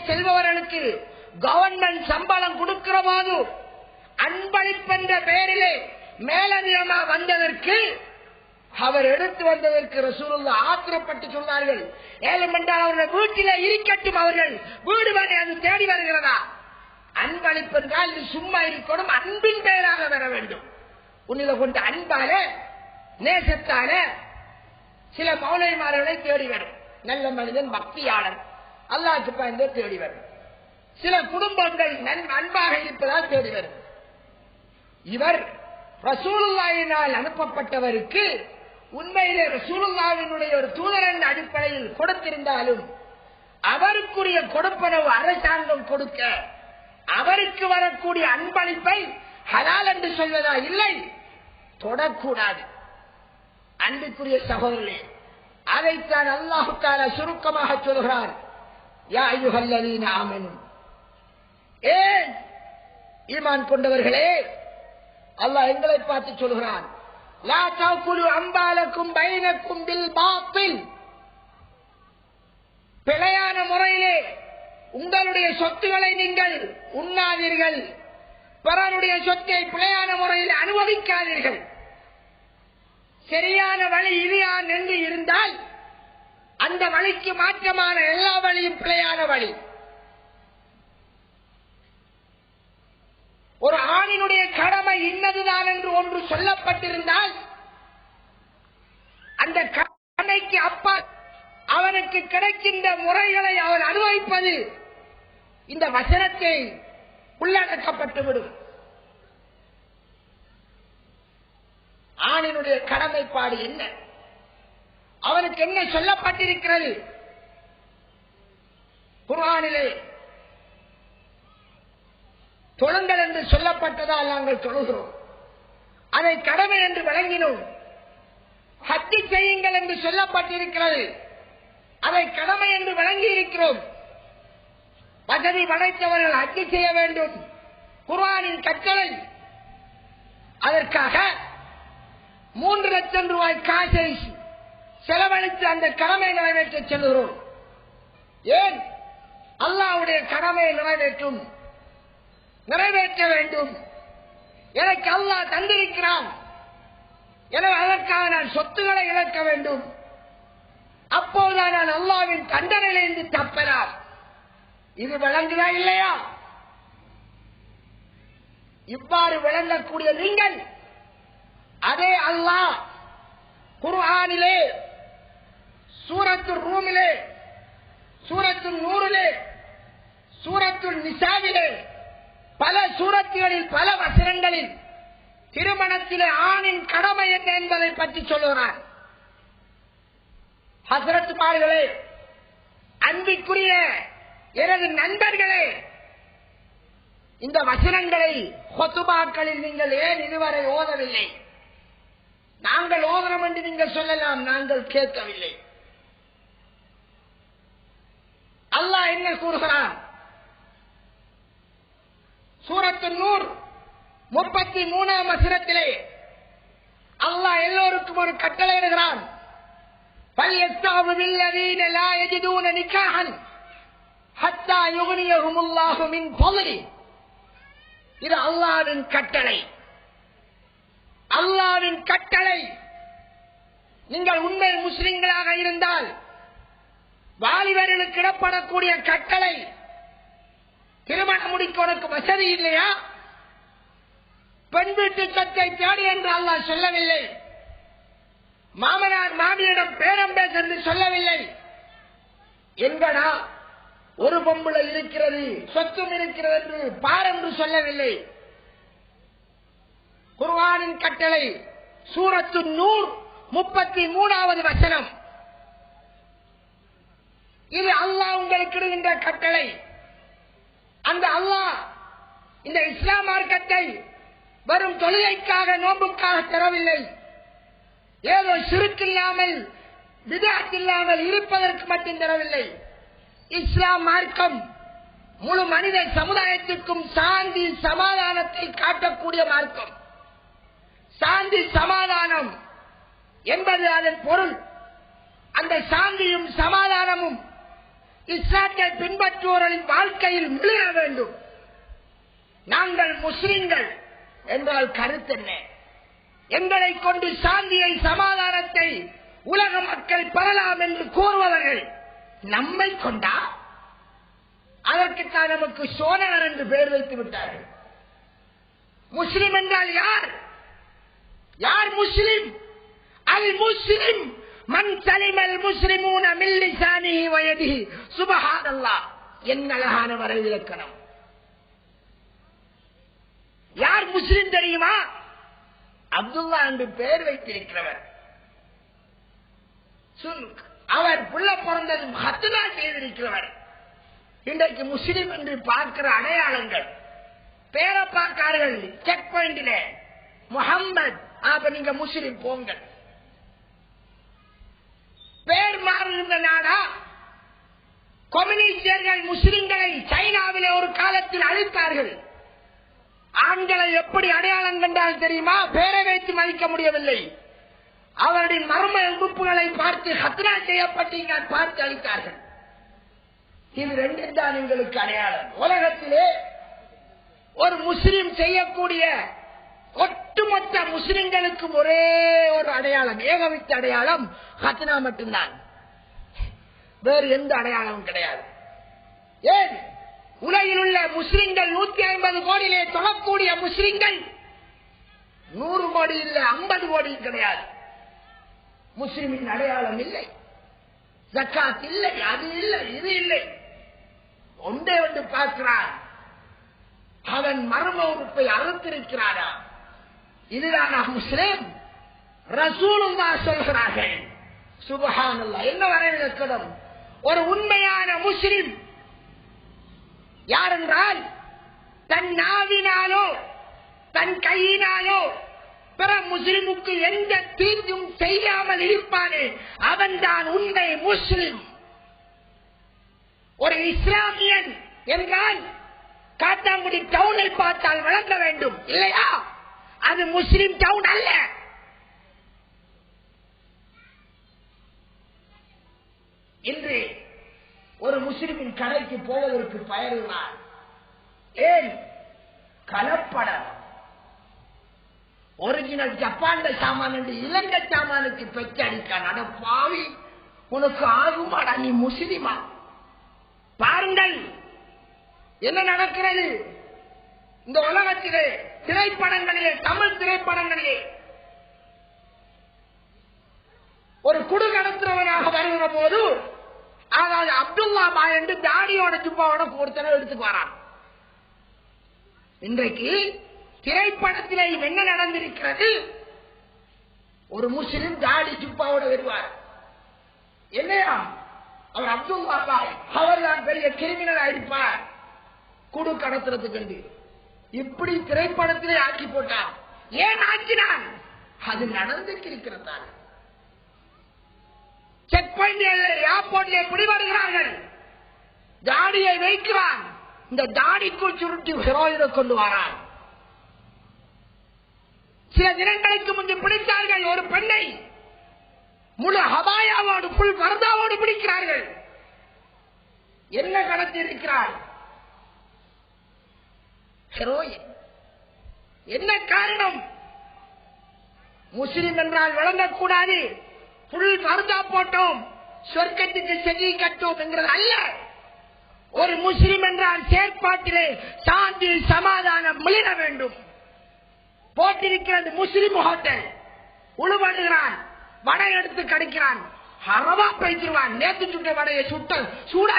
செல்பவர்களுக்கு government சம்பளம் கொடுக்கிற போது அன்பளிப்பு என்ற பெயரிலே மேலதிகமா வந்ததற்கு அவர் எடுத்து வந்ததற்கு ரசூலுல்லாஹ் ஆத்திரப்பட்டு சொன்னார்கள். ஏழுமென்றால் அவர்கள் வீட்டிலே இருக்கட்டும், அவர்கள் வீடு வரை அது தேடி வருகிறதா? அன்பளிப்பு என்றால் இது சும்மா இருக்கணும், அன்பின் பெயராக வர வேண்டும். உன்னில கொண்ட அன்பால நேசத்தால சில மௌலைமார்களை தேடி வரும். நல்ல மனிதன் பக்தியாளர் அல்லாஹ்வுக்கு பயந்து தேடி வரும். சில குடும்பங்கள் அன்பாக இருப்பதால் தேடி வரும். இவர் ரசூலுல்லாஹினால் அனுப்பப்பட்டவருக்கு உண்மையிலே ரசூலுல்லாஹினுடைய ஒரு தூதர் என்ற அடிப்படையில் கொடுத்திருந்தாலும் அவருக்குரிய கொடுப்பனவு அரசாங்கம் கொடுக்க அவருக்கு வரக்கூடிய அன்பளிப்பை ஹலால் என்று சொல்வதா? இல்லை, தொடக்கூடாது. அன்புக்குரிய சகோதரர்களே, அதைத்தான் அல்லாஹ் தஆலா சுருக்கமாக சொல்கிறார். யா அய்யுஹல்லதீன ஆமனூ, ஏன் ஈமான் கொண்டவர்களே, அல்லாஹ் எங்களை பார்த்து சொல்கிறான். லா தஅகுலு அம்பாலக்கும் பைனக்கும் பில் பாத்தில், பிழையான முறையிலே உங்களுடைய சொத்துக்களை நீங்கள் உண்ணாதீர்கள், பிறருடைய சொத்தை பிழையான முறையில் அனுபவிக்காதீர்கள். சரியான வழி இதுதான் என்று இருந்தால் அந்த வழிக்கு மாற்றமான எல்லா வழியும் பிழையான வழி. ஒரு ஆணினுடைய கடமை இன்னதுதான் என்று ஒன்று சொல்லப்பட்டிருந்தால் அந்த கடமைக்கு அப்பா அவனுக்கு கிடைக்கின்ற முறைகளை அவன் அனுபவிப்பது இந்த வசனத்தை உள்ளடக்கப்பட்டுவிடும். ஆணினுடைய கடமைப்பாடு என்ன, அவனுக்கு என்ன சொல்லப்பட்டிருக்கிறது? குர்ஆனிலே தொழுங்கள் என்று சொல்லப்பட்டதால் நாங்கள் தொழுகிறோம், அதை கடமை என்று விளங்கினோம். ஹஜ் செய்யுங்கள் என்று சொல்லப்பட்டிருக்கிறது, அதை கடமை என்று விளங்கி இருக்கிறோம். வசதி படைத்தவர்கள் ஹஜ் செய்ய வேண்டும், குர்ஆனின் கட்டளை. அதற்காக 3 லட்சம் ரூபாய் காசை செலவழித்து அந்த கடமை நிறைவேற்ற செல்கிறோம். ஏன்? அல்லாஹ்வுடைய கடமையை நிறைவேற்ற வேண்டும். எனக்கு அல்லாஹ் தந்திருக்கிறான், எனவே அதற்காக நான் சொத்துக்களை இழக்க வேண்டும். அப்போதுதான் நான் அல்லாஹ்வின் தண்டனையிலிருந்து தப்பலாம். இது விளங்குதா இல்லையா? இவ்வாறு விளங்கக்கூடிய நீங்கள் அதே அல்லாஹ் குர்ஆனிலே சூரத்துல் ரூமிலே, சூரத்துல் நூரிலே, சூரத்துல் நிசாவிலே, பல சூரத்துகளில் பல வசனங்களில் திருமணத்திலே ஆணின் கடமை என்ன என்பதை பற்றி சொல்லுகிறார். ஹஸ்ரத்மார்களே, அன்பிற்குரிய எனது நண்பர்களே, இந்த வசனங்களை ஹுத்பாக்களில் நீங்கள் ஏன் இதுவரை ஓதவில்லை? நாங்கள் ஓதனம் என்று நீங்கள் சொல்லலாம், நாங்கள் கேட்கவில்லை. அல்லாஹ் என்ன கூறுகிறான்? சூரத்துன் நூர் 33ஆம் வசனத்திலே அல்லாஹ் எல்லோருக்கும் ஒரு கட்டளை இடுகிறான். فَلْيَسْتَعْفِفِ لَا يَجِدُونَ نِكَاحًا حَتَّى يُغْنِيَهُمُ اللَّهُ مِنْ فَضْلِهِ. இது அல்லாஹ்வின் கட்டளை. அல்லாஹ்வின் கட்டளை. நீங்கள் உண்மை முஸ்லிம்களாக இருந்தால் வாலிபர்களுக்கு இடப்படக்கூடிய கட்டளை, திருமணம் முடிக்க உனக்கு வசதி இல்லையா, பெண் வீட்டு சொத்தை தேடி என்று அல்லாஹ் சொல்லவில்லை. மாமனார் மாமியிடம் பேரம் பேச என்று சொல்லவில்லை. எங்கடா ஒரு பொம்பளை இருக்கிறது, சொத்தும் இருக்கிறது என்று பார் என்று சொல்லவில்லை. குர்ஆனின் கட்டளை சூரத்துன் நூர் 33வது வசனம். இது அல்லாஹ் உங்களுக்கு இடுகின்ற கட்டளை. அந்த அல்லாஹ் இந்த இஸ்லாம் மார்க்கத்தை வரும் தொழுகைக்காக நோன்புக்காக தரவில்லை. ஏதோ சிறுக்கு இல்லாமல் பிதஅத் இல்லாமல் இருப்பதற்கு மட்டும் தரவில்லை. இஸ்லாம் மார்க்கம் முழு மனித சமுதாயத்திற்கும் சாந்தி சமாதானத்தை காட்டக்கூடிய மார்க்கம். சாந்தி சமாதானம் என்பது அதன் பொருள். அந்த சாந்தியும் சமாதானமும் இஸ்லாத்தை பின்பற்றுவோர்களின் வாழ்க்கையில் மிளிர வேண்டும். நாங்கள் முஸ்லிம்கள் என்றால் கருத்து என்ன? எங்களை கொண்டு சாந்தியை சமாதானத்தை உலக மக்கள் பெறலாம் என்று கூறுபவர்கள் நம்மை கொண்டா? அதற்குத்தான் நமக்கு சோழர் என்று பெயர் வைத்து விட்டார்கள். முஸ்லிம் என்றால் யார்? யார் முஸ்லிம்? அல் முஸ்லிம் மன் சலிமல் முஸ்லிமூன மின் லிசானிஹி வ யதிஹி. சுப்ஹானல்லாஹ், என்ன அழகான வரைவிலக்கணம். யார் முஸ்லிம் தெரியுமா? அப்துல்லா என்று பெயர் வைத்திருக்கிறவர். அவர் புள்ள பிறந்தது ஹத்னா செய்திருக்கிறவர். இன்றைக்கு முஸ்லிம் என்று பார்க்கிற அடையாளங்கள் பேரை பார்க்கார்கள். செக் பாயிண்டில முகம்மது, அப்ப நீங்க முஸ்லிம் போங்கள். பேர் மாறுகின்ற நாடா? கம்யூனிஸ்டர்கள் முஸ்லிம்களை சைனாவிலே ஒரு காலத்தில் அழித்தார்கள். ஆண்களை எப்படி அடையாளம் கண்டால் தெரியுமா? பேரை வைத்து மதிக்க முடியவில்லை. அவருடைய மர்ம உறுப்புகளை பார்த்து ஹத்னா செய்யப்பட்டீங்க பார்த்து அளித்தார்கள். இது ரெண்டும் தான் எங்களுக்கு அடையாளம். உலகத்திலே ஒரு முஸ்லிம் செய்யக்கூடிய ஒட்டுமொத்த முஸ்லிம்களுக்கும் ஒரே ஒரு அடையாளம், ஏகவித்த அடையாளம் ஹத்னா மட்டும்தான். வேறு எந்த அடையாளமும் கிடையாது. ஏன்? உலகில் உள்ள முஸ்லிம்கள் 150 கோடியிலே தொழக்கூடிய முஸ்லிம்கள் 100 கோடி இல்லை, 50 கோடி கிடையாது. முஸ்லிமின் அடையாளம் இல்லை, ஜக்காத் இல்லை, அது இல்லை, இது இல்லை. ஒன்றே ஒன்று பார்க்கிறார், அவன் மர்ம உறுப்பை அறுத்திருக்கிறாரா? இதுதானா முஸ்லிம்? ரசூலுல்லாஹ் சொல்கிறார்கள். சுப்ஹானல்லாஹ், என்ன வரைவிலக்கணம்! ஒரு உண்மையான முஸ்லிம் யாரென்றால் தன் நாவினாலோ தன் கையினாலோ பிற முஸ்லிமுக்கு எந்த தீங்கும் செய்யாமல் இருப்பானே அவன் தான் உண்மை முஸ்லிம். ஒரு இஸ்லாமியன் என்றால் காத்தாங்குடி டவுனை பார்த்தால் வழங்க வேண்டும், இல்லையா? அது முஸ்லிம் டவுன் அல்ல. இன்று ஒரு முஸ்லிமின் கடைக்கு போவதற்கு பயறுகிறார். ஏன்? கலப்படம். ஒரிஜினல் ஜப்பான் சாமான் என்று இலங்கை சாமானுக்கு பெற்று அடிக்கான். அட பாவி, உனக்கு ஆகுமாடா நீ முஸ்லிமா? பாருங்கள் என்ன நடக்கிறது இந்த உலகத்திலே. திரைப்படங்களிலே, தமிழ் திரைப்படங்களிலே ஒரு குடு கடத்துறவனாக வருகிற போது, அதாவது அப்துல்லா பாய் என்று தாடியோட ஜுப்பாவோட ஒருத்தனை எடுத்துக்கு வரான். இன்றைக்கு திரைப்படத்திலே என்ன நடந்திருக்கிறது? ஒரு முஸ்லிம் தாடி ஜுப்பாவோட வருவார். இல்லையா? அவர் அப்துல்லா பாய், அவர் தான் பெரிய கிரிமினல் ஆயிருப்பார் குடு கடத்துறதுக்கு. இப்படி திரைப்படத்திலே ஆக்கி போட்டார். ஏன் ஆக்கினான்? அது நடந்திருக்கிறார். செக் பாயிண்ட் ஏர்போர்ட்ல பிடிபடுகிறார்கள். தாடியை வைக்கிறான், இந்த தாடிக்குள் சுருட்டி ஹெரோயினை கொண்டு வரான். சில தினங்களுக்கு முன்பு பிடித்தார்கள் ஒரு பெண்ணை, முழு ஹபாயாவோடு புல் பர்தாவோடு பிடிக்கிறார்கள். என்ன கடத்தி இருக்கிறார்? ஹெரோயின். என்ன காரணம்? முஸ்லிம் என்றால் வழங்கக்கூடாது, புல் பர்தா போட்டோம் சொர்க்கத்துக்கு செடி கட்டோம் என்கிறது அல்ல. ஒரு முஸ்லிம் என்றால் செயற்பாட்டிலே சாந்தி சமாதானம் மிளிர வேண்டும். போட்டிருக்கிறது முஸ்லிம் ஹோட்டல். உழுவடுகிறான், வடை எடுத்து கடிக்கிறான், ஹரவா பேசிடுவான். நேற்று சுட்ட வடையை சுட்ட சூடா